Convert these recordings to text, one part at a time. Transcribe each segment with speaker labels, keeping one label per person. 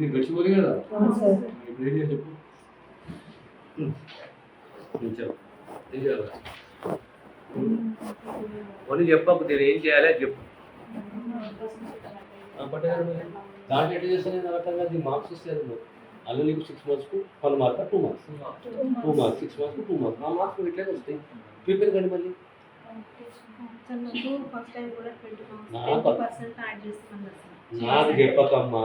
Speaker 1: ఇది గచ్చిపోయి కదా ఇప్పుడు ఏం చేయాలి చెప్పు. కొన్ని చెప్పకు నేను ఏం చేయాలి అని చెప్పు. దాంట్లో ఎట్లా చేస్తాను నేను అర్థం కాదు. మార్క్స్ ఇస్తాను అందులో నీకు 6 monthsకు 1 mark 2 marks 2 marks 6 monthsకు 2 marks ఆ మార్క్స్ ఇట్లా వస్తాయి. ప్రిపేర్ కండి మళ్ళీ నాకు చెప్పకమ్మా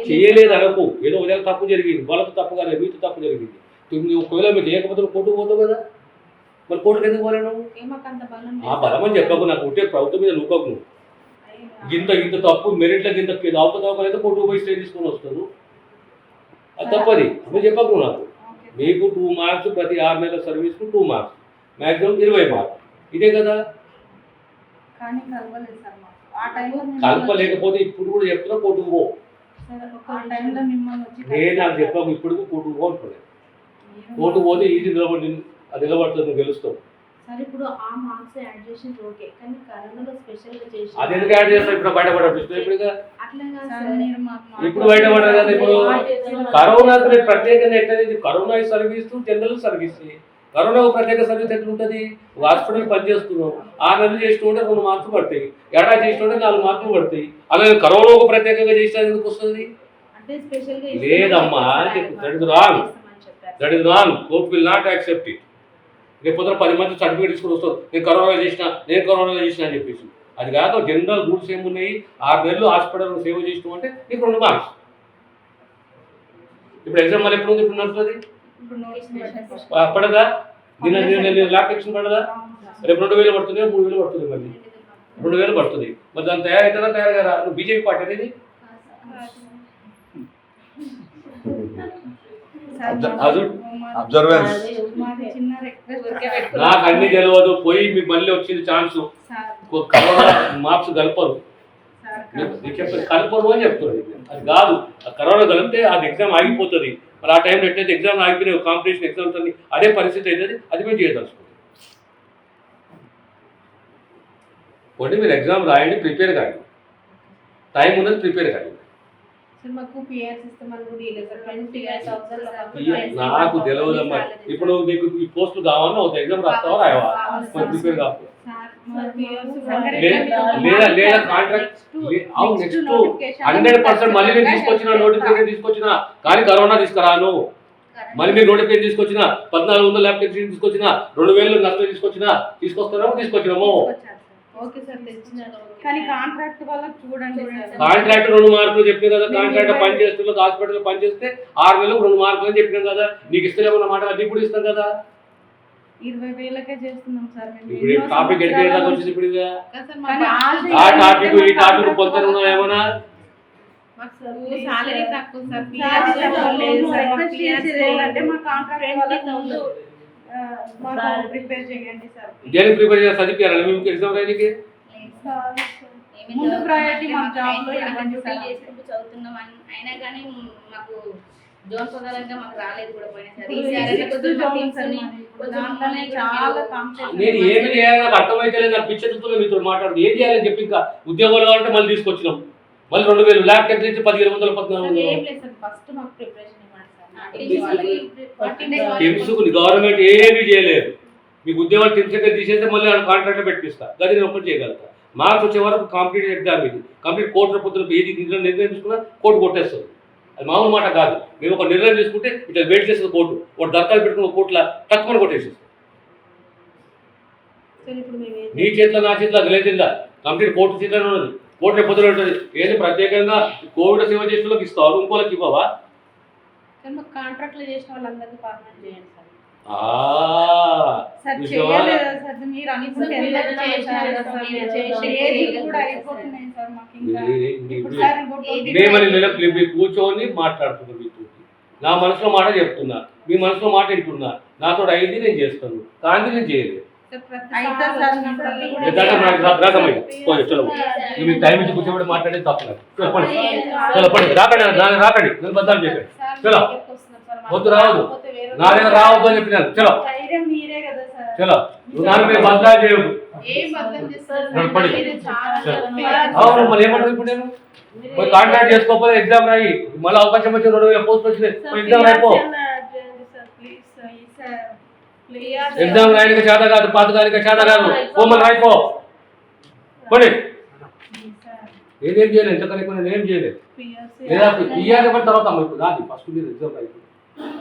Speaker 1: చేయలేదు అనకు. ఏదో ఉదయం తప్పు జరిగింది వాళ్ళతో తప్పు కాలేదు మీతో తప్పు జరిగింది. నువ్వు ఒకవేళ మీరు చేయకపోతే కోర్టుకు పోతావు కదా. మరి కోర్టుకు ఎందుకు పోలేవు? ఆ బలం అని చెప్పకు. నాకు ఉంటే ప్రభుత్వం మీద నూకకు. నువ్వు ఇంత తప్పు మెరిట్లో ఇంత అవకతవకలైతే కోర్టుకు పోయి స్టే తీసుకొని వస్తారు. అది తప్పది నువ్వు చెప్పకు. నాకు మీకు 2 marks ప్రతి 6 నెలల సర్వీస్కు 2 marks మ్యాక్సిమం 20 marks ఇదే కదా. కలపలేకపోతే ఇప్పుడు కూడా చెప్తున్నా కోర్టుకు పో. నేను నాకు చెప్పాము ఇప్పుడు కోర్టుకు పో అనుకోలేదు. కోర్టుకు పోతే ఈజీ నిలబడుతుంది నువ్వు గెలుస్తావు. అది ఎందుకు యాడ్ చేస్తావు? ఇప్పుడు బయటపడదు ఇప్పుడు బయటపడదు కదా. ఇప్పుడు కరోనా ప్రత్యేకంగా ఎట్లనేది corona service general service. Corona ప్రత్యేక సర్వీస్ ఎట్లుంటుంది? హాస్పిటల్ పనిచేస్తున్నావు 6 నెలలు చేస్తుంటే 2 marks పడతాయి. ఏడాది చేస్తుంటే 4 marks పడతాయి. అలాగే కరోనా ప్రత్యేకంగా చేసినా ఎందుకు వస్తుంది? లేదమ్మా that is wrong. Court will not accept it. రేపు 10 మంది సర్టిఫికేట్ తీసుకుని వస్తారు నేను కరోనా చేసిన అని చెప్పేసి. అది కాదు. జనరల్ రూల్స్ ఏమున్నాయి? 6 నెలలు హాస్పిటల్ సేవ చేసినావు అంటే నీకు 2 marks. ఇప్పుడు ఎగ్జామ్ మళ్ళీ ఎప్పుడు ఉంది? ఇప్పుడు నడుస్తుంది పడదా? నిన్న ల్యాప్టాప్షన్ పడదా? రేపు 2000 పడుతుంది 3000 పడుతుంది. మళ్ళీ 2000 పడుతుంది. మరి దాన్ని తయారవుతారా తయారుగారా? నువ్వు బీజేపీ పార్టీ అనేది నాకు అన్ని తెలియదు. పోయి మీకు మళ్ళీ వచ్చింది ఛాన్స్. కరోనా మార్క్స్ కలపరు కలపరు అని చెప్తుంది. అది కాదు. కరోనా కలిపితే అది ఎగ్జామ్ ఆగిపోతుంది. మరి ఆ టైంలో ఎట్లయితే ఎగ్జామ్ ఆగిపోయినాయి కాంపిటీషన్ ఎగ్జామ్స్ అన్ని అదే పరిస్థితి అవుతుంది. అది మేము చేయదలుచుకుంటాం. కొన్ని మీరు ఎగ్జామ్ రాయండి ప్రిపేర్ కాదు. టైం ఉన్నది ప్రిపేర్ కాదు. నాకు తెలియదమ్మా. ఇప్పుడు నీకు ఈ పోస్టులు కావాలన్నా ఒక ఎగ్జామ్ రాస్తావా రాయవా? ప్రిపేర్ కాదు లేదా కాంట్రాక్ట్. నెక్స్ట్ 100% మళ్ళీ నేను తీసుకొచ్చిన నోటిఫికేషన్ తీసుకొచ్చిన కానీ కరోనా తీసుకురాను. మళ్ళీ మీరు నోటిఫికేషన్ తీసుకొచ్చిన 1400 ల్యాప్టాప్ తీసుకొచ్చిన 2000 నష్టం తీసుకొస్తామో తీసుకొచ్చినాము. కాంట్రాక్ట్ 2 మార్కులు చెప్పినా కదా. కాంట్రాక్ట్ పని చేస్తున్నా హాస్పిటల్ పని చేస్తే 6 నెలలకు 2 మార్కులు అని చెప్పినాం కదా. నీకు ఇస్తలేమన్న మాట అది కూడా ఇస్తాం కదా.
Speaker 2: 20,000కే చేస్తున్నాం సార్.
Speaker 1: ఇప్పుడు టాపిక్ ఎక్కడ వచ్చింది? ఇప్పుడు ఆ టాపిక్ ఈ టాపిక్ పొందన ఉన్నా ఏమన్నా
Speaker 2: ప్రిపేర్ చేయండి సార్.
Speaker 1: దేనికి ప్రిపేర్ చేయాలి? చదివించాలి మీకు ఎగ్జామ్ రాయడానికి.
Speaker 2: ముందు ప్రయారిటీ మా జాబ్ లో
Speaker 3: చదువుతున్నాం అయినా కానీ మాకు జోన్ పొందాలంటే మాకు రాలేదు కూడా పోయినసారి.
Speaker 1: నేను ఏమి చేయాలి నాకు అర్థమైతే లేదు. నాకు పిచ్చెత్తుతున్నా మీతో మాట్లాడుతూ ఏం చేయాలని చెప్పి ఇంకా ఉద్యోగాలు కావాలంటే మళ్ళీ తీసుకొచ్చినాం. మళ్ళీ 2000 ల్యాప్టాప్ నుంచి 1500 1400 గవర్నమెంట్ ఏమీ చేయలేదు. మీకు ఉద్యోగాలు టిమ్స్ తీసేస్తే మళ్ళీ కాంట్రాక్ట్ పెట్టిస్తా. అది నేను ఒకటి చేయగలుగుతా. మార్క్స్ వచ్చే వరకు కాంపిటేటివ్ ఎగ్జామ్ ఇది. కంప్లీట్ కోర్టు పొద్దున ఏది నిర్ణయం తీసుకున్నా కోర్టు కొట్టేస్తుంది. అది మామూలు మాట కాదు. మేము ఒక నిర్ణయం తీసుకుంటే ఇట్లా వెయిట్ చేస్తుంది కోర్టు. ఒక దర్ఖాలు పెట్టుకున్న కోర్టులో తక్కువ కొట్టేసేస్తుంది. నీ చేతిలో నా చేతిలో గెలిచిందా? కంప్లీట్ కోర్టు చేతిలో ఉన్నది. కోర్టు పొద్దున ఉంటుంది. ఏది ప్రత్యేకంగా కోవిడ్ సేవ చేసిన వాళ్ళకి ఇస్తావు, ఇంకోళ్ళకి ఇవ్వవా?
Speaker 2: కాంట్రాక్ట్లు చేసిన వాళ్ళందరికీ పర్మనెంట్ చేయండి సార్.
Speaker 1: కూర్చొని మాట్లాడుతున్నా మీతో. నా మనసులో మాట చెప్తున్నా, మీ మనసులో మాట వింటున్నా. నాతో అయింది నేను చేస్తాను, కానీ నేను చేయలేదు. మీకు టైం ఇచ్చి కూర్చోబడి మాట్లాడేది తప్పలేదు. చెప్పండి రాకండి నేను బద్దాలు చెప్పండి. చలో వద్దు రావద్దు నా దగ్గర రావద్దు అని చెప్పినాను. చలో చలో నువ్వు నాన్న మీద బద్దా చేయదు
Speaker 2: ఏం బద్దం చేస్తారు
Speaker 1: నడపడి.
Speaker 2: మీరు చాలా
Speaker 1: అవును మళ్ళీ ఏమంటారు ఇప్పుడు నేను పోయి కాంటాక్ట్ చేసుకోకపోతే ఎగ్జామ్ రాయి మళ్ళీ అవకాశం వచ్చి 2000 పోస్ట్ వచ్చినాయి ఎగ్జామ్ రాయిపో ఎగ్జామ్ రాయడానికి చేత కాదు పాతకాలిక చేత కాదు మళ్ళీ రాయిపో పోనీ నేనేం చేయలేదు ఎంతకన్నా నేనేం చేయలేదు లేదా పిఆర్ తర్వాత అమ్మ ఇప్పుడు కాదు ఫస్ట్ మీరు ఎగ్జామ్ రాయి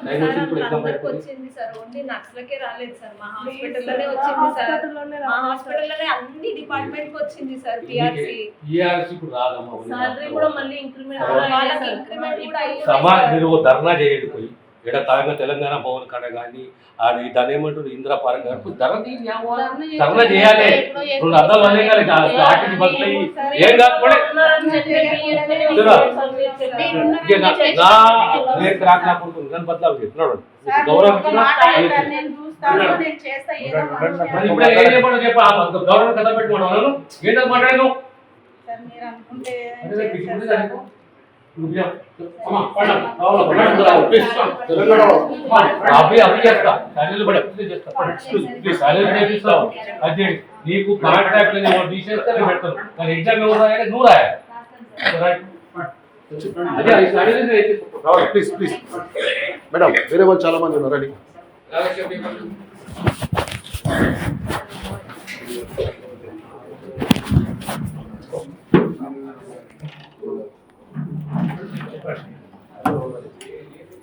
Speaker 1: టైం వచ్చి ఇప్పుడు ఎగ్జామ్ రాయిపోయి
Speaker 4: వచ్చింది సార్ ఓన్లీ నర్సులకే రాలేదు సార్ మా హాస్పిటల్లోనే వచ్చింది సార్ మా హాస్పిటల్లోనే అన్ని డిపార్ట్మెంట్ కి వచ్చింది సార్ పిఆర్సి
Speaker 1: పిఆర్సి ఇప్పుడు రాదమ్మా
Speaker 4: సాలరీ కూడా మళ్ళీ ఇంక్రిమెంట్ వాళ్ళకి ఇంక్రిమెంట్ కూడా
Speaker 1: మీరు ధర్నా చేయండి పోయి ఇక్కడ తెలంగాణ భవన్ కాడ కానీ అది దాని ఏమంటారు ఇందిరా పార్క్ కానీ ధర్నా చేయాలి 2 అద్దాలు అనే కానీ ఆర్టీసీ బస్సులు ఏం కాకపోతే నన్ను బదలావు చెప్తున్నాడు గౌరవం ఇప్పుడు ఏం చెప్పండి చెప్ప గౌరవం కథ పెట్టుకోవడం ఏంటో మాట్లాడను అదే నీకు కాంట్రాక్ట్ తీసేస్తే పెడతాను కానీ ఎగ్జామ్ ఎవరు రాయాలి నువ్వు రాయాలి
Speaker 5: ప్లీజ్ ప్లీజ్ మేడం వేరే వాళ్ళు చాలా మంది ఉన్నారు రెడీ